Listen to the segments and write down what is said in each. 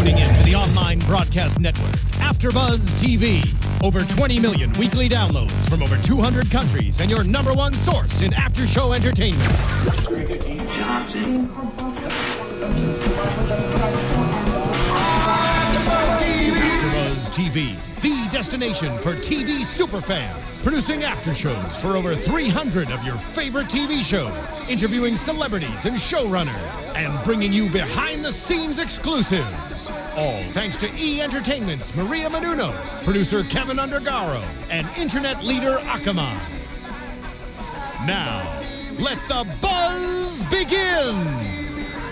tuning in to the online broadcast network, AFTERBUZZ TV. Over 20 million weekly downloads from over 200 countries and your number one source in after-show entertainment. AFTERBUZZ TV, the destination for TV superfans, producing aftershows for over 300 of your favorite TV shows, interviewing celebrities and showrunners, and bringing you behind-the-scenes exclusives. All thanks to E! Entertainment's Maria Menounos, producer Kevin Undergaro, and internet leader Akamai. Now, let the buzz begin!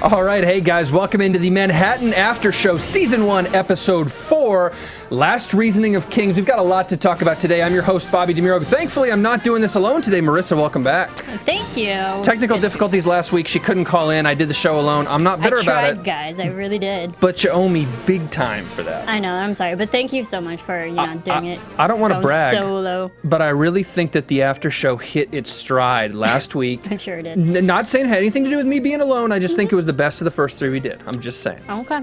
All right, hey guys, welcome into the Manhattan After Show, Season 1, Episode 4, Last Reasoning of Kings. We've got a lot to talk about today. I'm your host, Bobby DeMuro. Thankfully, I'm not doing this alone today. Marissa, welcome back. Thank you. Technical difficulties last week. She couldn't call in. I did the show alone. I'm not bitter about it. I tried, guys. I really did. But you owe me big time for that. I know. I'm sorry. But thank you so much for, doing it. I don't want to brag, solo. But I really think that the After Show hit its stride last week. I'm sure it did. Not saying it had anything to do with me being alone. I just think it was the best of the first 3 we did. I'm just saying. Okay.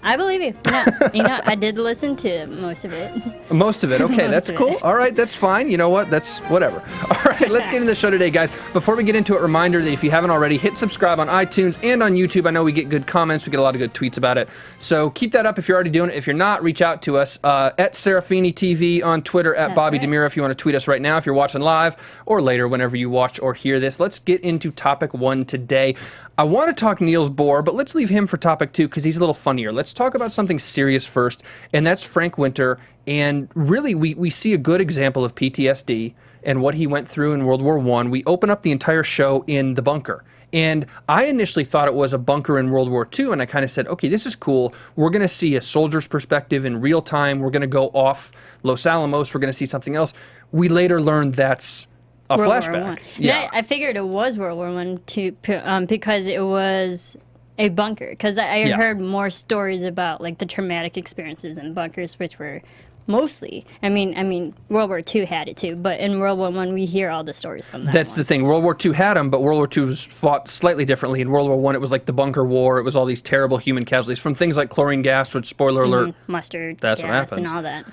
I believe you. I did listen to most of it. Most of it. Okay, that's cool. All right, that's fine. You know what? That's whatever. All right, let's get into the show today, guys. Before we get into it, reminder that if you haven't already, hit subscribe on iTunes and on YouTube. I know we get good comments. We get a lot of good tweets about it. So keep that up if you're already doing it. If you're not, reach out to us at Serafini TV on Twitter, at Bobby DeMuro if you want to tweet us right now if you're watching live, or later whenever you watch or hear this. Let's get into topic 1 today. I want to talk Niels Bohr, but let's leave him for topic 2 because he's a little funnier. Let's talk about something serious first, and that's Frank Winter. And really, we see a good example of PTSD and what he went through in World War I. We open up the entire show in the bunker. And I initially thought it was a bunker in World War II, and I kind of said, okay, this is cool. We're going to see a soldier's perspective in real time. We're going to go off Los Alamos. We're going to see something else. We later learned that's a flashback. Yeah, I figured it was World War I too, because it was a bunker. Because I heard more stories about like the traumatic experiences in bunkers, which were mostly. I mean, World War II had it too, but in World War I, we hear all the stories from that. That's the thing. World War II had them, but World War II was fought slightly differently. In World War I, it was like the bunker war. It was all these terrible human casualties from things like chlorine gas, which, spoiler alert, mustard that's gas what happens. and all that.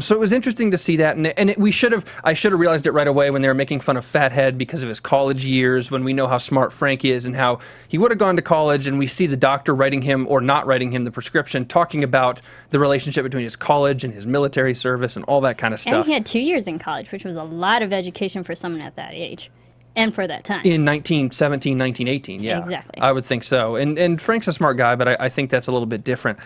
So it was interesting to see that, and I should have realized it right away when they were making fun of Fathead because of his college years, when we know how smart Frank is and how he would have gone to college, and we see the doctor writing him or not writing him the prescription, talking about the relationship between his college and his military service and all that kind of stuff. And he had 2 years in college, which was a lot of education for someone at that age. And for that time. In 1917, 1918, yeah. Exactly. I would think so. And Frank's a smart guy, but I think that's a little bit different.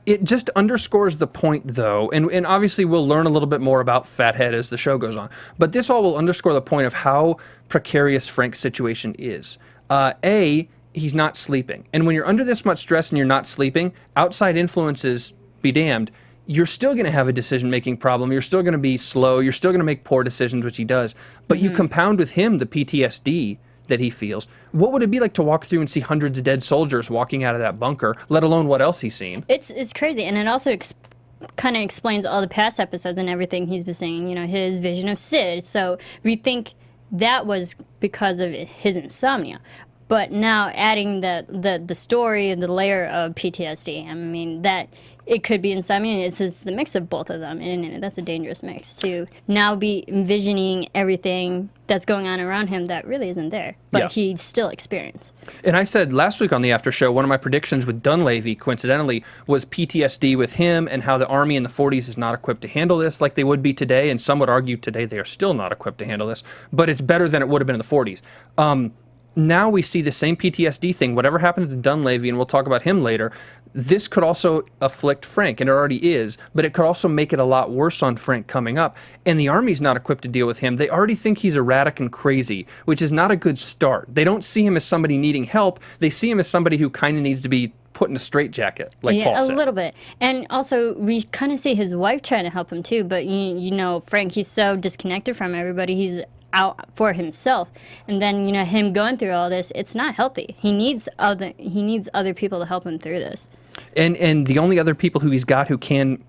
It just underscores the point, though, and obviously we'll learn a little bit more about Fathead as the show goes on, but this all will underscore the point of how precarious Frank's situation is. He's not sleeping. And when you're under this much stress and you're not sleeping, outside influences be damned, you're still going to have a decision-making problem. You're still going to be slow. You're still going to make poor decisions, which he does. But you compound with him the PTSD that he feels. What would it be like to walk through and see hundreds of dead soldiers walking out of that bunker, let alone what else he's seen? It's crazy, and it also kind of explains all the past episodes and everything he's been saying, his vision of Sid. So we think that was because of his insomnia. But now adding the story and the layer of PTSD, I mean, that it could be insomnia. It's the mix of both of them, and that's a dangerous mix to now be envisioning everything that's going on around him that really isn't there, but he still experienced. And I said last week on the After Show, one of my predictions with Dunleavy, coincidentally, was PTSD with him and how the Army in the 40s is not equipped to handle this like they would be today, and some would argue today they are still not equipped to handle this, but it's better than it would have been in the 40s. Now we see the same PTSD thing. Whatever happens to Dunleavy, and we'll talk about him later, this could also afflict Frank, and it already is, but it could also make it a lot worse on Frank coming up. And the Army's not equipped to deal with him. They already think he's erratic and crazy, which is not a good start. They don't see him as somebody needing help. They see him as somebody who kind of needs to be put in a straitjacket, like Paul said. Yeah, a little bit. And also, we kind of see his wife trying to help him too, but Frank, he's so disconnected from everybody. He's out for himself, and then him going through all this, it's not healthy. He needs other people to help him through this. And the only other people who he's got who can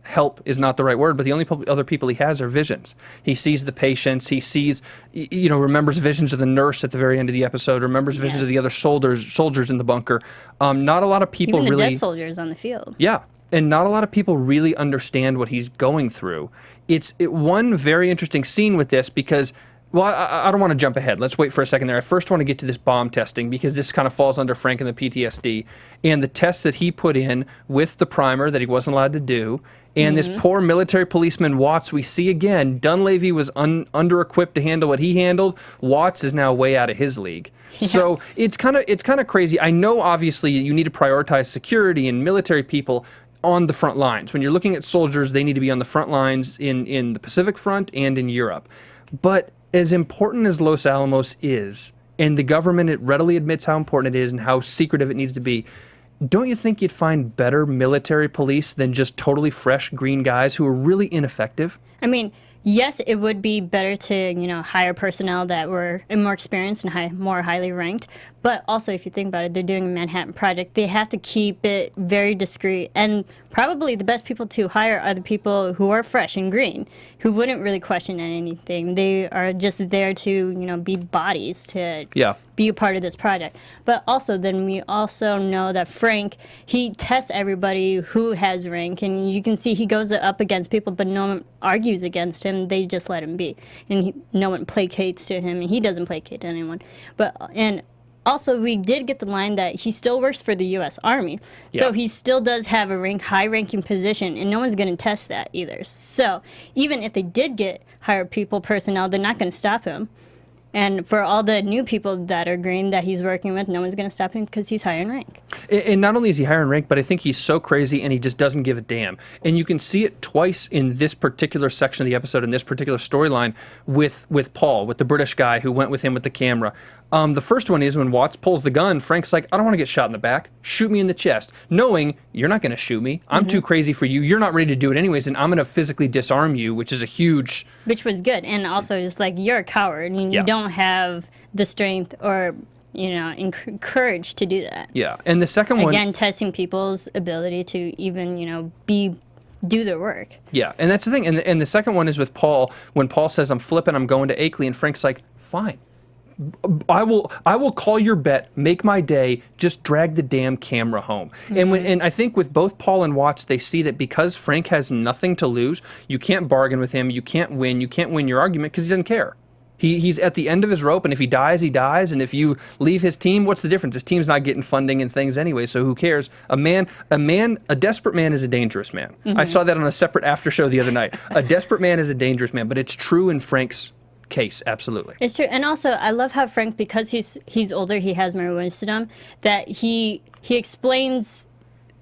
help is not the right word, but the only other people he has are visions. He sees the patients. He sees, remembers visions of the nurse at the very end of the episode. Remembers visions of the other soldiers in the bunker. Not a lot of people even the really dead soldiers on the field. Yeah. And not a lot of people really understand what he's going through. It's one very interesting scene with this because, well, I don't want to jump ahead. Let's wait for a second there. I first want to get to this bomb testing because this kind of falls under Frank and the PTSD. And the tests that he put in with the primer that he wasn't allowed to do. And this poor military policeman, Watts, we see again, Dunleavy was under-equipped to handle what he handled. Watts is now way out of his league. Yeah. So it's kind of crazy. I know, obviously, you need to prioritize security and military people on the front lines. When you're looking at soldiers, they need to be on the front lines in the Pacific Front and in Europe. But as important as Los Alamos is, and the government it readily admits how important it is and how secretive it needs to be, don't you think you'd find better military police than just totally fresh green guys who are really ineffective? I mean, yes, it would be better to, hire personnel that were more experienced and more highly ranked. But also, if you think about it, they're doing a Manhattan Project. They have to keep it very discreet. And probably the best people to hire are the people who are fresh and green, who wouldn't really question anything. They are just there to, be bodies, to be a part of this project. But also, then we also know that Frank, he tests everybody who has rank. And you can see he goes up against people, but no one argues against him. They just let him be. And no one placates to him, and he doesn't placate to anyone. Also, we did get the line that he still works for the U.S. Army, so he still does have a high-ranking position, and no one's going to test that either. So even if they did get higher personnel, they're not going to stop him. And for all the new people that are green that he's working with, no one's going to stop him because he's higher in rank. And not only is he higher in rank, but I think he's so crazy and he just doesn't give a damn. And you can see it twice in this particular section of the episode, in this particular storyline with Paul, with the British guy who went with him with the camera. The first one is when Watts pulls the gun, Frank's like, I don't want to get shot in the back. Shoot me in the chest. Knowing you're not going to shoot me. I'm too crazy for you. You're not ready to do it anyways, and I'm going to physically disarm you, which is a huge... Which was good. And also, it's like, you're a coward. I mean, you don't have the strength or, courage to do that. Yeah. And the second one... Again, testing people's ability to even, do their work. Yeah, and that's the thing. And the second one is with Paul, when Paul says, I'm flipping, I'm going to Akeley, and Frank's like, fine. I will call your bet, make my day, just drag the damn camera home. And I think with both Paul and Watts, they see that because Frank has nothing to lose, you can't bargain with him, you can't win your argument because he doesn't care. He's at the end of his rope, and if he dies, he dies, and if you leave his team, what's the difference? His team's not getting funding and things anyway, so who cares? A desperate man is a dangerous man. I saw that on a separate after show the other night. A desperate man is a dangerous man, but it's true in Frank's case, absolutely. It's true. And also, I love how Frank, because he's older, he has more wisdom, that he explains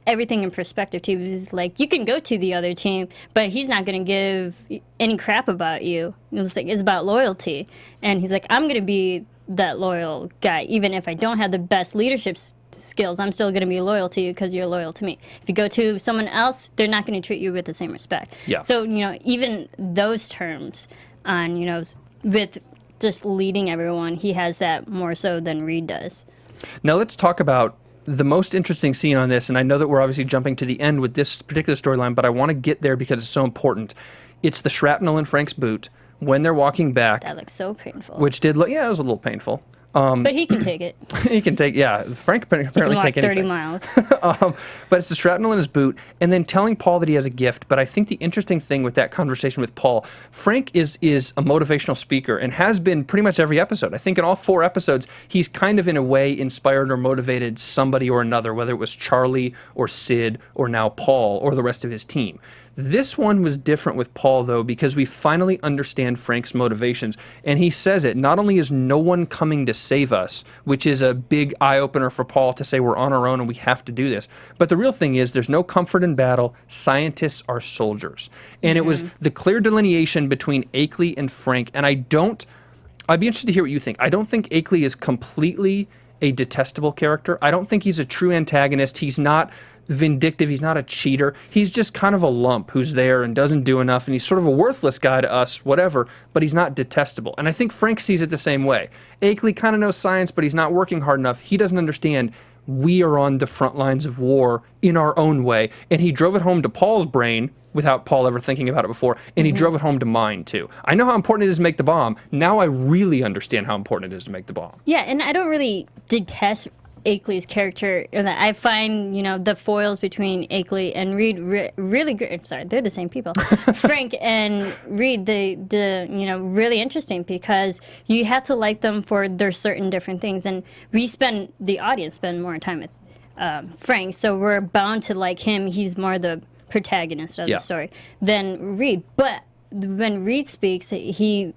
everything in perspective too. He's like, you can go to the other team, but he's not going to give any crap about you. It's about loyalty. And he's like, I'm going to be that loyal guy. Even if I don't have the best leadership skills, I'm still going to be loyal to you because you're loyal to me. If you go to someone else, they're not going to treat you with the same respect. Yeah. So, even those terms on, with just leading everyone, he has that more so than Reed does. Now let's talk about the most interesting scene on this, and I know that we're obviously jumping to the end with this particular storyline, but I want to get there because it's so important. It's the shrapnel in Frank's boot when they're walking back. That looks so painful. Which did look, it was a little painful. But he can take it. He can take, Frank apparently take anything. 30 miles. But it's the shrapnel in his boot, and then telling Paul that he has a gift. But I think the interesting thing with that conversation with Paul, Frank is a motivational speaker and has been pretty much every episode. I think in all 4 episodes, he's kind of in a way inspired or motivated somebody or another, whether it was Charlie or Sid or now Paul or the rest of his team. This one was different with Paul, though, because we finally understand Frank's motivations. And he says it, not only is no one coming to save us, which is a big eye-opener for Paul to say we're on our own and we have to do this, but the real thing is there's no comfort in battle. Scientists are soldiers. And it was the clear delineation between Akeley and Frank. And I'd be interested to hear what you think. I don't think Akeley is completely a detestable character. I don't think he's a true antagonist. He's not vindictive. He's not a cheater. He's just kind of a lump who's there and doesn't do enough, and he's sort of a worthless guy to us, whatever, but he's not detestable. And I think Frank sees it the same way. Akeley kind of knows science, but he's not working hard enough. He doesn't understand we are on the front lines of war in our own way. And he drove it home to Paul's brain without Paul ever thinking about it before, and he drove it home to mine too. I know how important it is to make the bomb. Now I really understand how important it is to make the bomb. Yeah, and I don't really detest Akeley's character. I find, the foils between Akeley and Reed really great. I'm sorry, they're the same people. Frank and Reed, really interesting because you have to like them for their certain different things. And the audience spend more time with Frank, so we're bound to like him. He's more the protagonist of the story than Reed. But when Reed speaks, he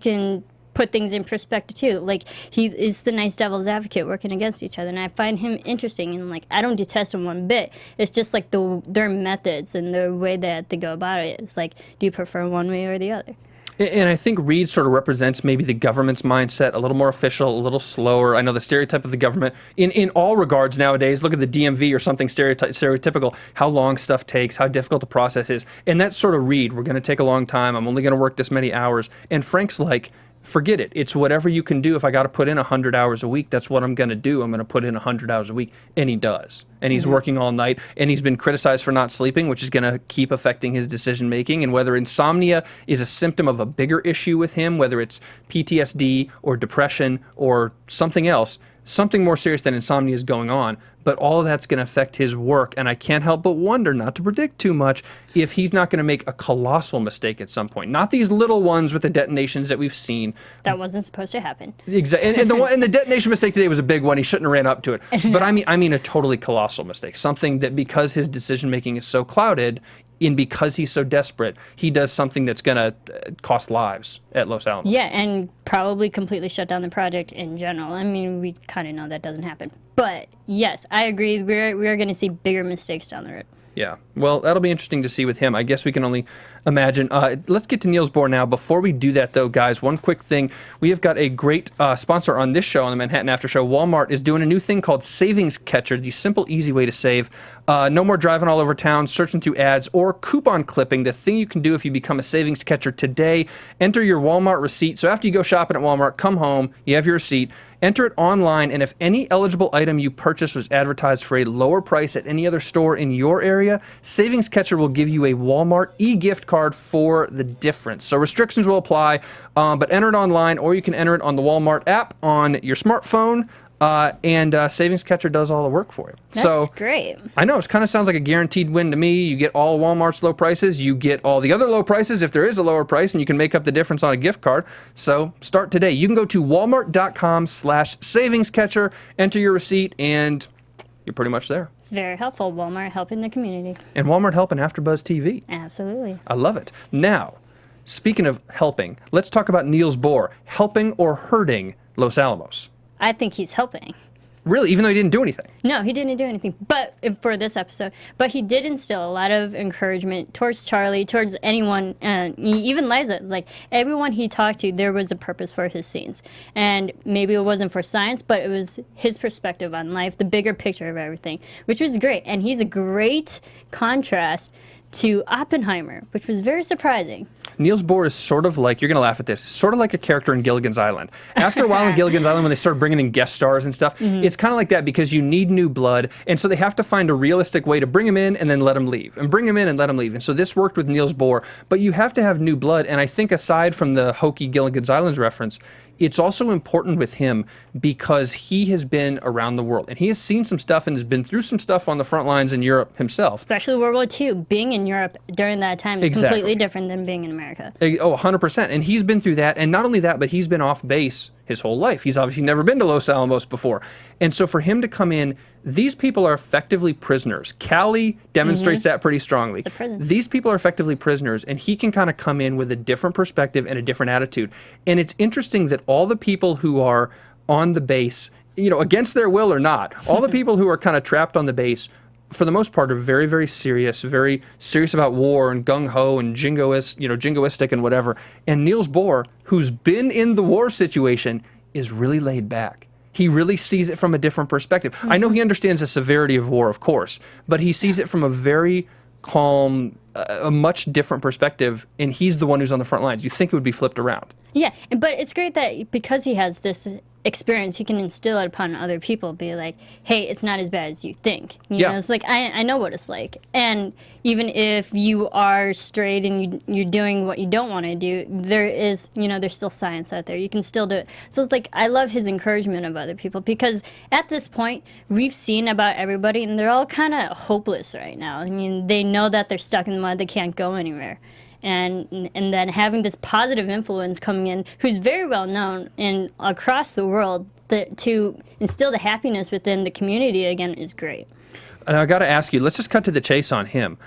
can put things in perspective too. Like, he is the nice devil's advocate working against each other, and I find him interesting, and I don't detest him one bit. It's just their methods and the way that they go about it. It's like, do you prefer one way or the other? And I think Reed sort of represents maybe the government's mindset, a little more official, a little slower. I know the stereotype of the government, in all regards nowadays, look at the DMV or something stereotypical, how long stuff takes, how difficult the process is. And that's sort of Reed. We're going to take a long time. I'm only going to work this many hours. And Frank's like, forget it. It's whatever you can do. If I got to put in 100 hours a week, that's what I'm going to do. I'm going to put in 100 hours a week. And he does. And he's working all night. And he's been criticized for not sleeping, which is going to keep affecting his decision making. And whether insomnia is a symptom of a bigger issue with him, whether it's PTSD or depression or something else, something more serious than insomnia is going on, but all of that's going to affect his work, and I can't help but wonder, not to predict too much, if he's not going to make a colossal mistake at some point. Not these little ones with the detonations that we've seen. That wasn't supposed to happen. Exactly, and the detonation mistake today was a big one. He shouldn't have ran up to it. But I mean a totally colossal mistake, something that because his decision making is so clouded, and because he's so desperate, he does something that's going to cost lives at Los Alamos. Yeah, and probably completely shut down the project in general. I mean, we kind of know that doesn't happen. But yes, I agree. We're going to see bigger mistakes down the road. Yeah, well, that'll be interesting to see with him. I guess we can only imagine. Let's get to Niels Bohr now. Before we do that, though, guys, one quick thing. We have got a great sponsor on this show, on the Manhattan After Show. Walmart is doing a new thing called Savings Catcher, the simple, easy way to save. No more driving all over town, searching through ads, or coupon clipping. The thing you can do if you become a Savings Catcher today, enter your Walmart receipt. So after you go shopping at Walmart, come home, you have your receipt, enter it online, and if any eligible item you purchase was advertised for a lower price at any other store in your area, Savings Catcher will give you a Walmart e-gift card for the difference. So restrictions will apply, but enter it online, or you can enter it on the Walmart app on your smartphone, and Savings Catcher does all the work for you. That's great. I know, it kind of sounds like a guaranteed win to me. You get all Walmart's low prices, you get all the other low prices if there is a lower price, and you can make up the difference on a gift card. So start today. You can go to walmart.com/savingscatcher, enter your receipt, and you're pretty much there. It's very helpful. Walmart helping the community. And Walmart helping AfterBuzz TV. Absolutely. I love it. Now, speaking of helping, let's talk about Niels Bohr helping or hurting Los Alamos. I think he's helping. Really? Even though he didn't do anything? No, he didn't do anything, but for this episode. But he did instill a lot of encouragement towards Charlie, towards anyone, even Liza. Like, everyone he talked to, there was a purpose for his scenes. And maybe it wasn't for science, but it was his perspective on life, the bigger picture of everything, which was great. And he's a great contrast to Oppenheimer, which was very surprising. Niels Bohr is sort of like, you're going to laugh at this, sort of like a character in Gilligan's Island. After a while in Gilligan's Island, when they started bringing in guest stars and stuff, it's kind of like that because you need new blood, and so they have to find a realistic way to bring him in and then let him leave, and bring him in and let him leave. And so this worked with Niels Bohr, but you have to have new blood, and I think aside from the hokey Gilligan's Island reference, it's also important with him because he has been around the world and he has seen some stuff and has been through some stuff on the front lines in Europe himself. Especially World War II. Being in Europe during that time is completely different than being in America. Oh, 100%. And he's been through that. And not only that, but he's been off base his whole life. He's obviously never been to Los Alamos before. And so for him to come in, these people are effectively prisoners. Callie demonstrates that pretty strongly. It's a prison. These people are effectively prisoners, and he can kind of come in with a different perspective and a different attitude. And it's interesting that all the people who are on the base, you know, against their will or not, all the people who are kind of trapped on the base, for the most part, are very, very serious about war and gung-ho and jingoistic and whatever. And Niels Bohr, who's been in the war situation, is really laid back. He really sees it from a different perspective. I know he understands the severity of war, of course, but he sees it from a very calm, a much different perspective, and he's the one who's on the front lines. You think it would be flipped around. Yeah, but it's great that because he has this experience, he can instill it upon other people, be like, hey, it's not as bad as you think. You Yeah. know, it's like, I know what it's like. And even if you are straight and you're doing what you don't want to do, there is, you know, there's still science out there. You can still do it. So it's like, I love his encouragement of other people, because at this point, we've seen about everybody, and they're all kind of hopeless right now. I mean, they know that they're stuck in the mud, they can't go anywhere. And then having this positive influence coming in, who's very well known in across the world, to instill the happiness within the community again is great. And I got to ask you, let's just cut to the chase on him.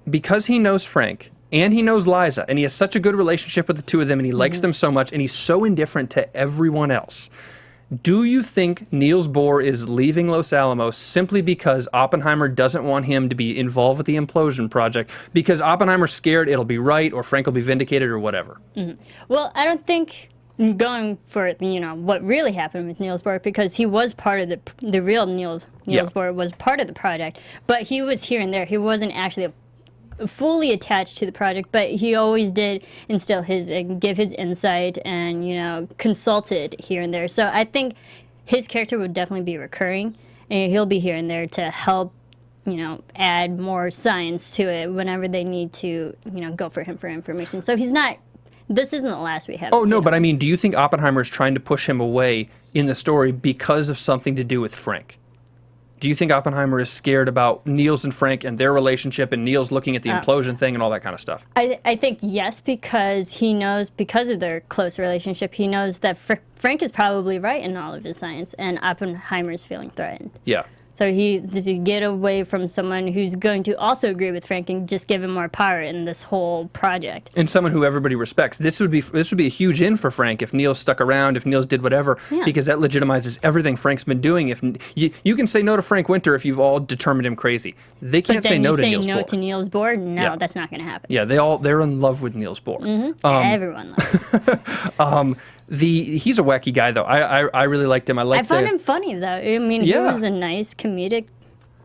Because he knows Frank and he knows Liza, and he has such a good relationship with the two of them, and he likes them so much, and he's so indifferent to everyone else. Do you think Niels Bohr is leaving Los Alamos simply because Oppenheimer doesn't want him to be involved with the implosion project? Because Oppenheimer's scared it'll be right, or Frank will be vindicated, or whatever? Well, I don't think going for, you know, what really happened with Niels Bohr, because he was part of the real Niels Bohr was part of the project, but he was here and there. He wasn't actually fully attached to the project, but he always did instill his and give his insight, and, you know, consulted here and there. So I think his character would definitely be recurring, and he'll be here and there to help, you know, add more science to it whenever they need to, you know, go for him for information. So he's not, this isn't the last we have. Oh, no, but I mean, do you think Oppenheimer is trying to push him away in the story because of something to do with Frank? Do you think Oppenheimer is scared about Niels and Frank and their relationship, and Niels looking at the implosion thing and all that kind of stuff? I think yes, because he knows, because of their close relationship, he knows that Frank is probably right in all of his science, and Oppenheimer is feeling threatened. Yeah. So to get away from someone who's going to also agree with Frank and just give him more power in this whole project. And someone who everybody respects. This would be a huge in for Frank if Niels stuck around, if Niels did whatever, because that legitimizes everything Frank's been doing. If you can say no to Frank Winter if you've all determined him crazy. They can't say no to Niels Bohr. But then you say no to Niels Bohr? No, that's not going to happen. Yeah, they're in love with Niels Bohr. Everyone loves him. He's a wacky guy, though. I really liked him. I found him funny, though. I mean, he was a nice comedic,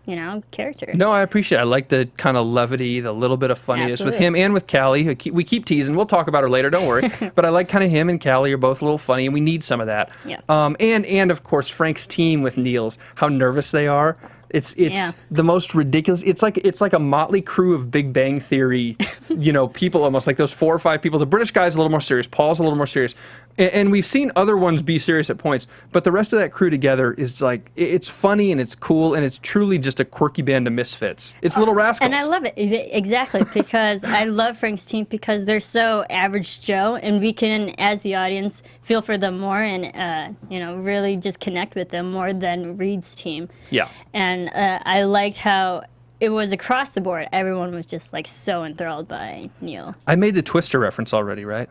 you know, character. No, I appreciate it. I like the kind of levity, the little bit of funniness with him and with Callie. We keep teasing. We'll talk about her later, don't worry. But I like kind of him and Callie are both a little funny, and we need some of that. Yeah. And of course, Frank's team with Niels, how nervous they are. It's the most ridiculous. It's like a motley crew of Big Bang Theory, you know, people, almost like those 4 or 5 people. The British guy's a little more serious. Paul's a little more serious. And we've seen other ones be serious at points, but the rest of that crew together is like, it's funny and it's cool, and it's truly just a quirky band of misfits. It's Little Rascals. And I love it, exactly, because I love Frank's team because they're so average Joe, and we can, as the audience, feel for them more and, you know, really just connect with them more than Reed's team. Yeah. And I liked how it was across the board. Everyone was just like so enthralled by Neil. I made the Twister reference already, right?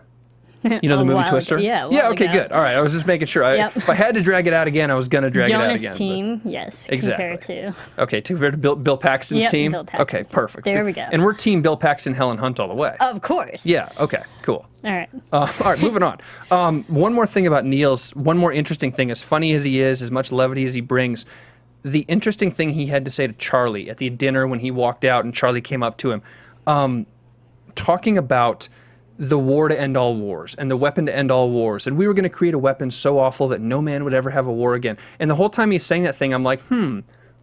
You know the movie Twister? Yeah. Okay, good. All right, I was just making sure. If I had to drag it out again, I was going to drag it out again. Jonas' team, yes. Exactly. Compared to Bill Paxton's team? Bill Paxton's okay, perfect. There we go. And we're team Bill Paxton, Helen Hunt all the way. Of course. Yeah, okay, cool. All right. All right, moving on. One more thing about Niels, one more interesting thing, as funny as he is, as much levity as he brings, the interesting thing he had to say to Charlie at the dinner when he walked out and Charlie came up to him, talking about the war to end all wars and the weapon to end all wars. And we were going to create a weapon so awful that no man would ever have a war again. And the whole time he's saying that thing, I'm like,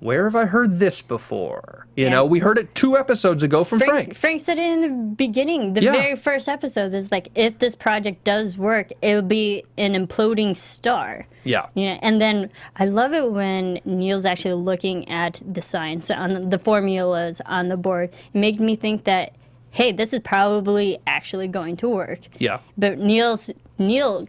where have I heard this before? You know, we heard it 2 episodes ago from Frank. Frank said it in the beginning, the very first episode. Is like, if this project does work, it'll be an imploding star. Yeah. And then I love it when Neil's actually looking at the science, on the formulas on the board. It makes me think that, hey, this is probably actually going to work. Yeah. But Neil, you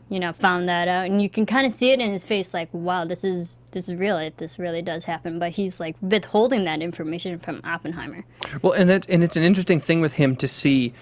know, found that out, and you can kind of see it in his face, like, wow, this is real. This really does happen. But he's like withholding that information from Oppenheimer. Well, and it's an interesting thing with him to see.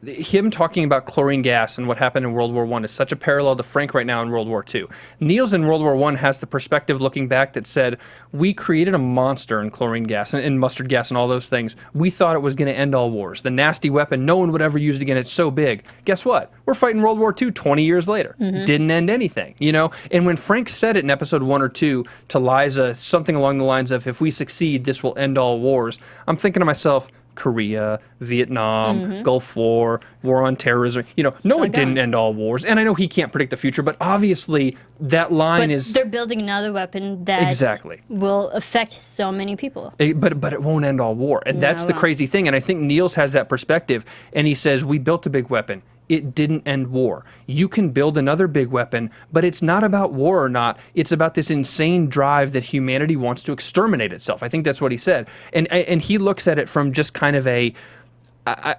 Him talking about chlorine gas and what happened in World War I is such a parallel to Frank right now in World War II. Niels in World War I has the perspective looking back that said, we created a monster in chlorine gas and mustard gas and all those things. We thought it was going to end all wars. The nasty weapon, no one would ever use it again. It's so big. Guess what? We're fighting World War II 20 years later. Didn't end anything, you know? And when Frank said it in episode 1 or 2 to Liza, something along the lines of, if we succeed, this will end all wars, I'm thinking to myself, Korea, Vietnam, Gulf War, war on terrorism. You know, no, it didn't end all wars. And I know he can't predict the future, but obviously that line is... They're building another weapon that will affect so many people. But it won't end all war. And that's the crazy thing. And I think Niels has that perspective. And he says, we built a big weapon. It didn't end war. You can build another big weapon, but it's not about war or not. It's about this insane drive that humanity wants to exterminate itself. I think that's what he said. And he looks at it from just kind of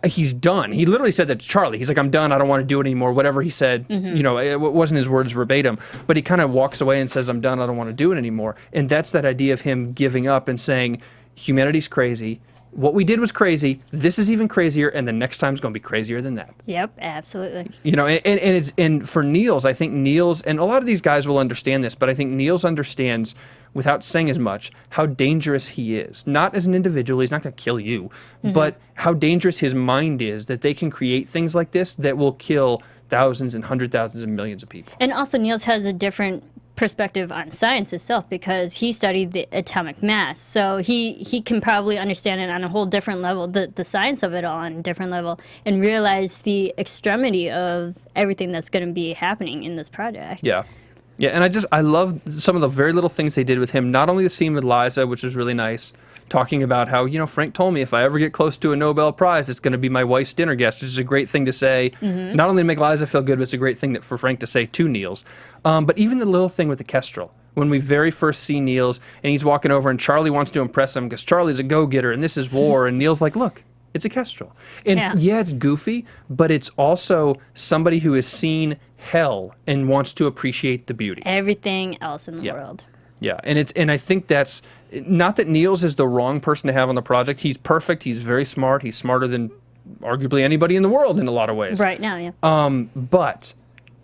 he's done. He literally said that to Charlie. He's like, I'm done. I don't want to do it anymore. Whatever he said, you know, it wasn't his words verbatim, but he kind of walks away and says, I'm done. I don't want to do it anymore. And that's that idea of him giving up and saying, humanity's crazy. What we did was crazy. This is even crazier, and the next time's going to be crazier than that. Yep, absolutely. You know, and for Niels, I think Niels, and a lot of these guys will understand this, but I think Niels understands, without saying as much, how dangerous he is. Not as an individual, he's not going to kill you, but how dangerous his mind is that they can create things like this that will kill thousands and hundred thousands and millions of people. And also, Niels has a different perspective on science itself because he studied the atomic mass, so he can probably understand it on a whole different level, the science of it all on a different level, and realize the extremity of everything that's going to be happening in this project. Yeah, and I love some of the very little things they did with him. Not only the scene with Liza, which was really nice, talking about how, you know, Frank told me if I ever get close to a Nobel Prize, it's going to be my wife's dinner guest, which is a great thing to say. Not only to make Liza feel good, but it's a great thing for Frank to say to Niels. But even the little thing with the Kestrel, when we very first see Niels, and he's walking over, and Charlie wants to impress him because Charlie's a go-getter, and this is war, and Niels like, look, it's a Kestrel. And yeah, it's goofy, but it's also somebody who has seen hell and wants to appreciate the beauty. Everything else in the world. Yeah, and I think that's not that Niels is the wrong person to have on the project. He's perfect. He's very smart. He's smarter than arguably anybody in the world in a lot of ways. Right now, yeah. But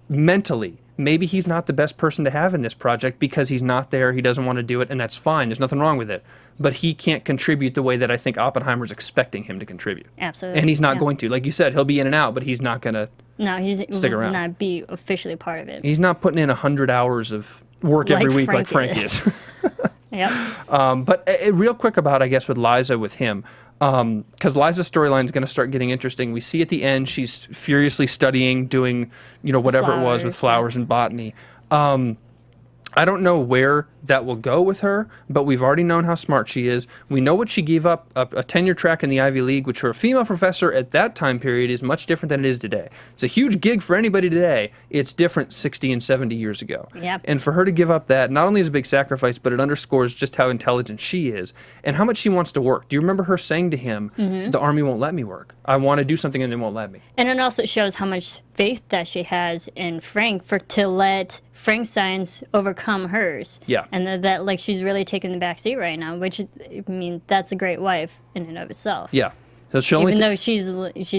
mentally, maybe he's not the best person to have in this project because he's not there. He doesn't want to do it, and that's fine. There's nothing wrong with it. But he can't contribute the way that I think Oppenheimer's expecting him to contribute. Absolutely. And he's not going to. Like you said, he'll be in and out, but he's not going to stick around. Not be officially part of it. He's not putting in 100 hours of work every week like Frank is. Yep. But real quick about, I guess, with Liza with him, because Liza's storyline is going to start getting interesting. We see at the end she's furiously studying, doing, you know, whatever it was with flowers and botany. I don't know where that will go with her, but we've already known how smart she is. We know what she gave up, a tenure track in the Ivy League, which for a female professor at that time period is much different than it is today. It's a huge gig for anybody today. It's different 60 and 70 years ago. Yep. And for her to give up that, not only is a big sacrifice, but it underscores just how intelligent she is and how much she wants to work. Do you remember her saying to him, the Army won't let me work. I want to do something and they won't let me. And it also shows how much faith that she has in Frank to let Frank's science overcome hers. Yeah. And that like she's really taking the back seat right now, which, I mean, that's a great wife in and of itself. Yeah. So she'll even though she's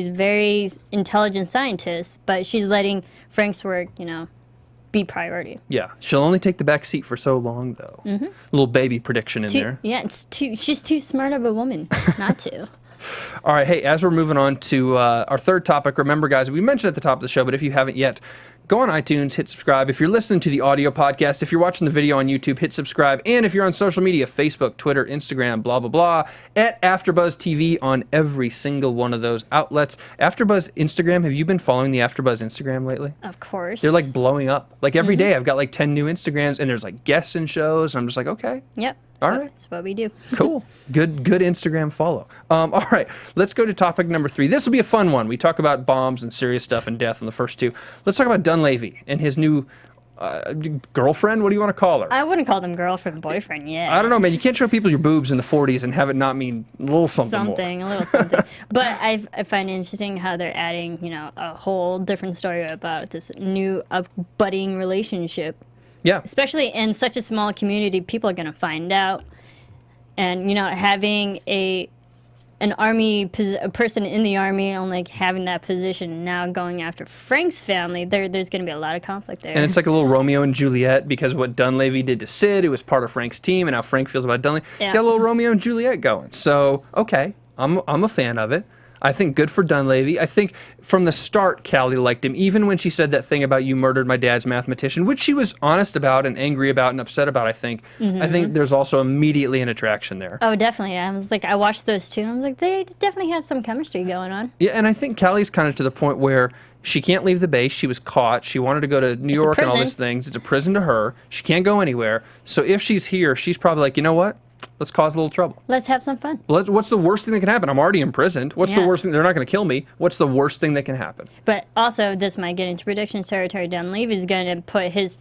very intelligent scientist, but she's letting Frank's work, you know, be priority. Yeah. She'll only take the back seat for so long, though. Little baby prediction in there. Yeah, she's too smart of a woman not to. All right, hey, as we're moving on to our third topic, remember, guys, we mentioned at the top of the show, but if you haven't yet, go on iTunes, hit subscribe. If you're listening to the audio podcast, if you're watching the video on YouTube, hit subscribe. And if you're on social media, Facebook, Twitter, Instagram, blah, blah, blah, at AfterBuzz TV on every single one of those outlets. AfterBuzz Instagram, have you been following the AfterBuzz Instagram lately? Of course. They're like blowing up. Like every day I've got like 10 new Instagrams, and there's like guests and shows. And I'm just like, okay. Yep. All right. That's what we do. Cool. Good Instagram follow. All right. Let's go to topic number 3. This will be a fun one. We talk about bombs and serious stuff and death in the first 2. Let's talk about Dunleavy and his new girlfriend. What do you want to call her? I wouldn't call them girlfriend, boyfriend yet. I don't know, man. You can't show people your boobs in the 40s and have it not mean a little something more. A little something. But I find it interesting how they're adding, you know, a whole different story about this new budding relationship. Yeah. Especially in such a small community, people are going to find out. And, you know, having a person in the army and, like, having that position now going after Frank's family, there's going to be a lot of conflict there. And it's like a little Romeo and Juliet because what Dunleavy did to Sid, who was part of Frank's team, and how Frank feels about Dunleavy. Yeah. Got a little Romeo and Juliet going. So, okay, I'm a fan of it. I think good for Dunleavy. I think from the start, Callie liked him, even when she said that thing about "you murdered my dad's mathematician," which she was honest about and angry about and upset about. I think there's also immediately an attraction there. Oh, definitely. I was like, I watched those two, and I was like, they definitely have some chemistry going on. Yeah, and I think Callie's kind of to the point where she can't leave the base. She was caught. She wanted to go to New York and all these things. It's a prison to her. She can't go anywhere. So if she's here, she's probably like, you know what? Let's cause a little trouble. Let's have some fun. What's the worst thing that can happen? I'm already imprisoned. What's the worst thing? They're not going to kill me. What's the worst thing that can happen? But also, this might get into predictions territory. Dunleavy is going to put his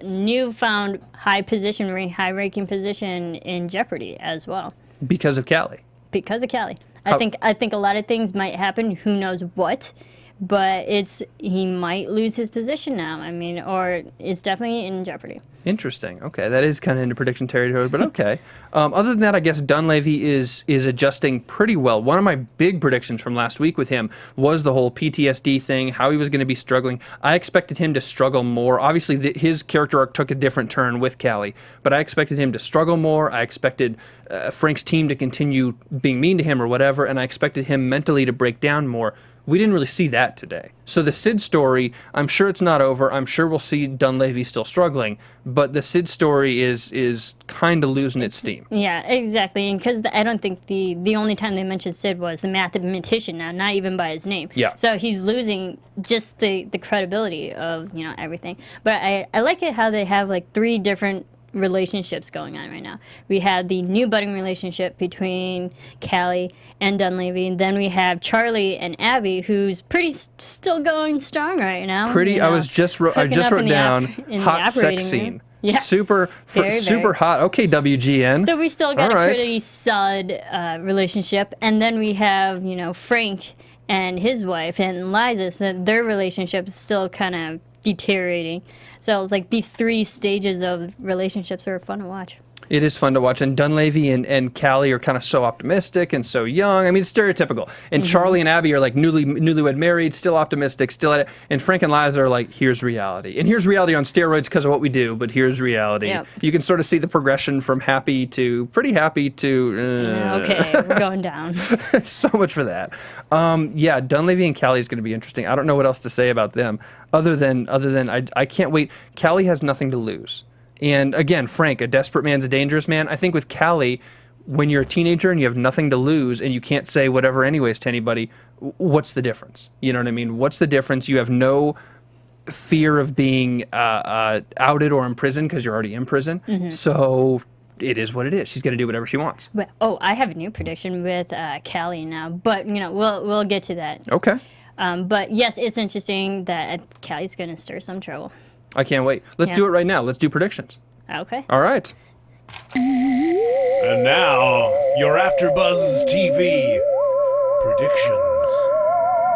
newfound high-ranking position in jeopardy as well. Because of Callie. Because of Callie. I think a lot of things might happen. Who knows what? But he might lose his position now. I mean, or it's definitely in jeopardy. Interesting. Okay, that is kind of into prediction territory, but okay. Other than that, I guess Dunleavy is adjusting pretty well. One of my big predictions from last week with him was the whole PTSD thing, how he was going to be struggling. I expected him to struggle more. Obviously, his character arc took a different turn with Callie, but I expected him to struggle more. I expected Frank's team to continue being mean to him or whatever, and I expected him mentally to break down more. We didn't really see that today. So the Sid story, I'm sure it's not over. I'm sure we'll see Dunleavy still struggling, but the Sid story is kind of losing its steam. Yeah, exactly. And because I don't think the only time they mentioned Sid was the mathematician now, not even by his name. Yeah. So he's losing just the credibility of, everything. But I like it how they have like 3 different relationships going on right now. We have the new budding relationship between Callie and Dunleavy, and then we have Charlie and Abby, who's still going strong right now. I just wrote down hot sex scene. Yeah. Super hot. Okay, WGN. So we still got a pretty solid relationship, and then we have Frank and his wife and Liza. So their relationship is still kind of deteriorating. So it's like these 3 stages of relationships are fun to watch. It is fun to watch, and Dunleavy and Callie are kind of so optimistic and so young. I mean, it's stereotypical. And Charlie and Abby are like newlywed married, still optimistic, still at it. And Frank and Liza are like, here's reality. And here's reality on steroids because of what we do, but here's reality. Yep. You can sort of see the progression from happy to pretty happy to... Okay, we're going down. So much for that. Yeah, Dunleavy and Callie is going to be interesting. I don't know what else to say about them other than I can't wait. Callie has nothing to lose. And again, Frank, a desperate man's a dangerous man. I think with Callie, when you're a teenager and you have nothing to lose and you can't say whatever anyways to anybody, what's the difference? You know what I mean? What's the difference? You have no fear of being outed or imprisoned because you're already in prison. So it is what it is. She's going to do whatever she wants. But, I have a new prediction with Callie now, but we'll get to that. Okay. But yes, it's interesting that Callie's going to stir some trouble. I can't wait. Let's do it right now. Let's do predictions. Okay. All right. And now, your AFTERBUZZ TV predictions.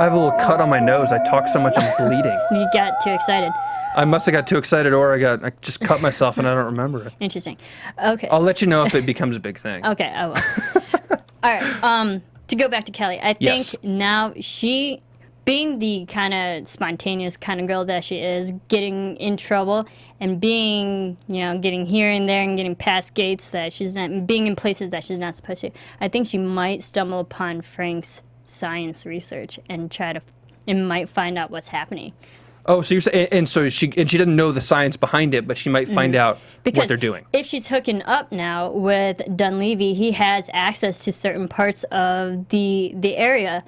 I have a little cut on my nose. I talk so much I'm bleeding. You got too excited. I must have got too excited, or I just cut myself and I don't remember it. Interesting. Okay. I'll let you know if it becomes a big thing. Okay, I will. All right. To go back to Callie, I think now she, being the kind of spontaneous kind of girl that she is, getting in trouble and being, getting here and there and getting past gates that she's not, being in places that she's not supposed to, I think she might stumble upon Frank's science research and might find out what's happening. Oh, so you're saying, and she doesn't know the science behind it, but she might find out what they're doing. If she's hooking up now with Dunleavy, he has access to certain parts of the area.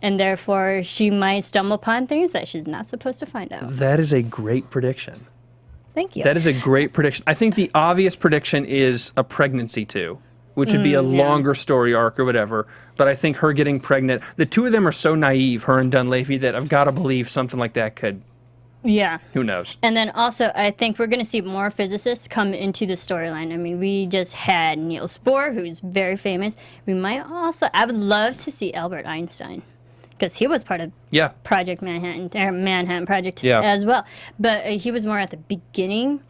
And therefore, she might stumble upon things that she's not supposed to find out. That is a great prediction. Thank you. That is a great prediction. I think the obvious prediction is a pregnancy too, which would be a longer story arc or whatever. But I think her getting pregnant, the two of them are so naive, her and Dunleavy, that I've got to believe something like that could. Yeah. Who knows? And then also, I think we're going to see more physicists come into the storyline. I mean, we just had Niels Bohr, who's very famous. We might also, I would love to see Albert Einstein, because he was part of Project Manhattan, or Manhattan Project as well. But he was more at the beginning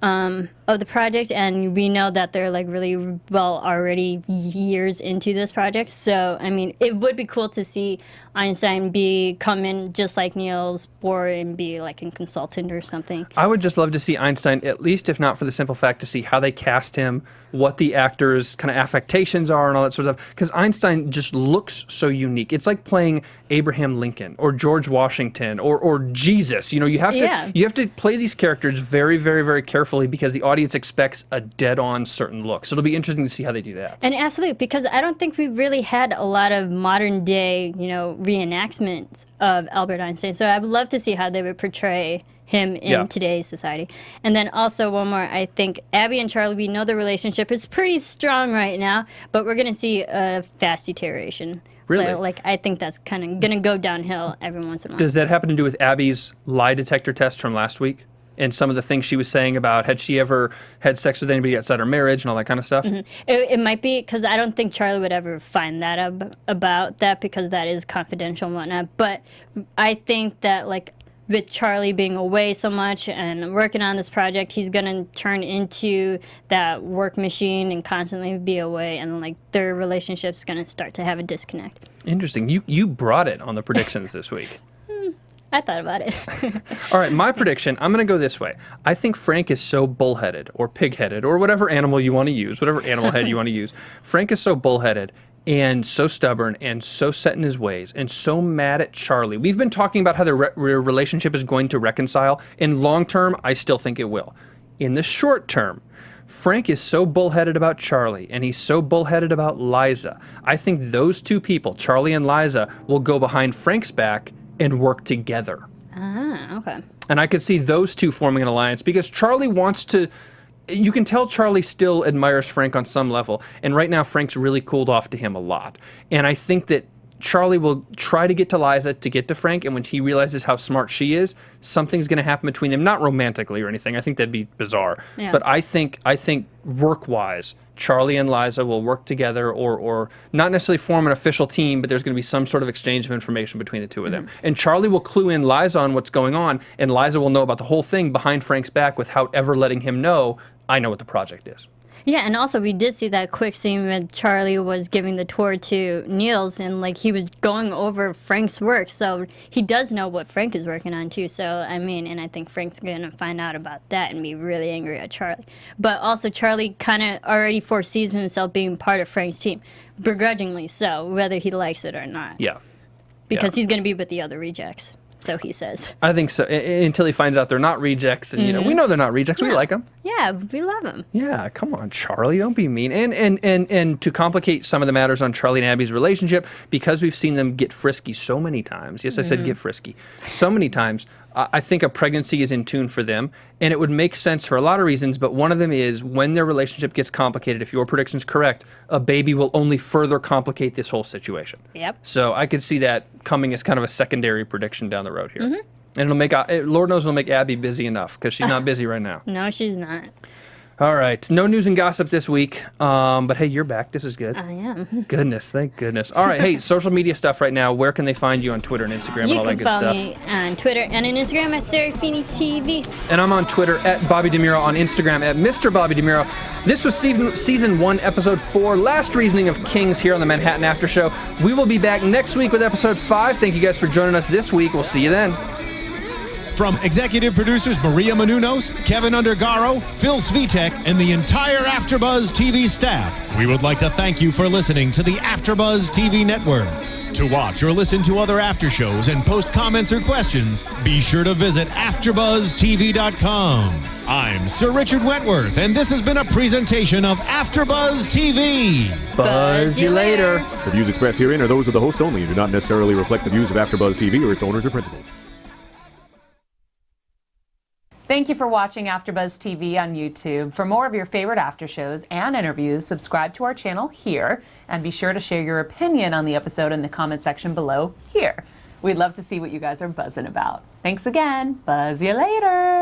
of the project, and we know that they're like really well already years into this project. So I mean, it would be cool to see Einstein come in just like Niels Bohr and be like a consultant or something. I would just love to see Einstein, at least if not for the simple fact to see how they cast him, what the actors' kind of affectations are and all that sort of stuff. Because Einstein just looks so unique. It's like playing Abraham Lincoln or George Washington or Jesus. You know, you have to play these characters very, very, very carefully because the audience expects a dead-on certain look. So it'll be interesting to see how they do that. And absolutely, because I don't think we've really had a lot of modern day, reenactments of Albert Einstein. So I would love to see how they would portray him in today's society. And then also one more, I think Abby and Charlie, we know the relationship is pretty strong right now, but we're going to see a fast deterioration. Really? So, I think that's kind of going to go downhill every once in a while. Does that happen to do with Abby's lie detector test from last week? And some of the things she was saying about had she ever had sex with anybody outside her marriage and all that kind of stuff? Mm-hmm. It might be, because I don't think Charlie would ever find that about that, because that is confidential and whatnot. But I think that, with Charlie being away so much and working on this project, he's going to turn into that work machine and constantly be away, and their relationship's going to start to have a disconnect. Interesting. You brought it on the predictions this week. I thought about it. All right, my prediction, I'm going to go this way. I think Frank is so bullheaded or pig-headed or whatever animal you want to use, whatever animal head you want to use. Frank is so bullheaded and so stubborn and so set in his ways and so mad at Charlie. We've been talking about how their relationship is going to reconcile. In long term, I still think it will. In the short term, Frank is so bullheaded about Charlie and he's so bullheaded about Liza. I think those two people, Charlie and Liza, will go behind Frank's back and work together. Ah, okay. And I could see those two forming an alliance because Charlie wants to... You can tell Charlie still admires Frank on some level, and right now Frank's really cooled off to him a lot. And I think that Charlie will try to get to Liza to get to Frank, and when he realizes how smart she is, something's going to happen between them. Not romantically or anything. I think that'd be bizarre. Yeah. But I think work-wise, Charlie and Liza will work together or not necessarily form an official team, but there's going to be some sort of exchange of information between the two of them. And Charlie will clue in Liza on what's going on, and Liza will know about the whole thing behind Frank's back without ever letting him know, I know what the project is. Yeah, and also we did see that quick scene when Charlie was giving the tour to Niels, and he was going over Frank's work, so he does know what Frank is working on too. So I mean, and I think Frank's gonna find out about that and be really angry at Charlie. But also Charlie kind of already foresees himself being part of Frank's team, begrudgingly so, whether he likes it or not. Yeah. Because he's gonna be with the other rejects. So he says. I think so, until he finds out they're not rejects, and we know they're not rejects. We like them. Yeah, we love them. Yeah, come on, Charlie, don't be mean. And to complicate some of the matters on Charlie and Abby's relationship, because we've seen them get frisky so many times. Yes, I said get frisky. So many times. I think a pregnancy is in tune for them, and it would make sense for a lot of reasons, but one of them is when their relationship gets complicated, if your prediction's correct, a baby will only further complicate this whole situation. Yep. So I could see that coming as kind of a secondary prediction down the road here. And it'll make, Lord knows it'll make Abby busy enough, because she's not busy right now. No, she's not. All right, no news and gossip this week, but hey, you're back. This is good. I am. Goodness, thank goodness. All right, hey, social media stuff right now. Where can they find you on Twitter and Instagram and all that good stuff? You can follow me on Twitter and on Instagram at Serafini TV. And I'm on Twitter at Bobby DeMuro, on Instagram at Mr. Bobby DeMuro. This was season 1, episode 4, Last Reasoning of Kings here on the Manhattan After Show. We will be back next week with episode 5. Thank you guys for joining us this week. We'll see you then. From executive producers Maria Menounos, Kevin Undergaro, Phil Svitek, and the entire AfterBuzz TV staff, we would like to thank you for listening to the AfterBuzz TV network. To watch or listen to other after shows and post comments or questions, be sure to visit AfterBuzzTV.com. I'm Sir Richard Wentworth, and this has been a presentation of AfterBuzz TV. Buzz you later. The views expressed herein are those of the hosts only and do not necessarily reflect the views of AfterBuzz TV or its owners or principals. Thank you for watching AfterBuzz TV on YouTube. For more of your favorite after shows and interviews, subscribe to our channel here, and be sure to share your opinion on the episode in the comment section below here. We'd love to see what you guys are buzzing about. Thanks again. Buzz you later.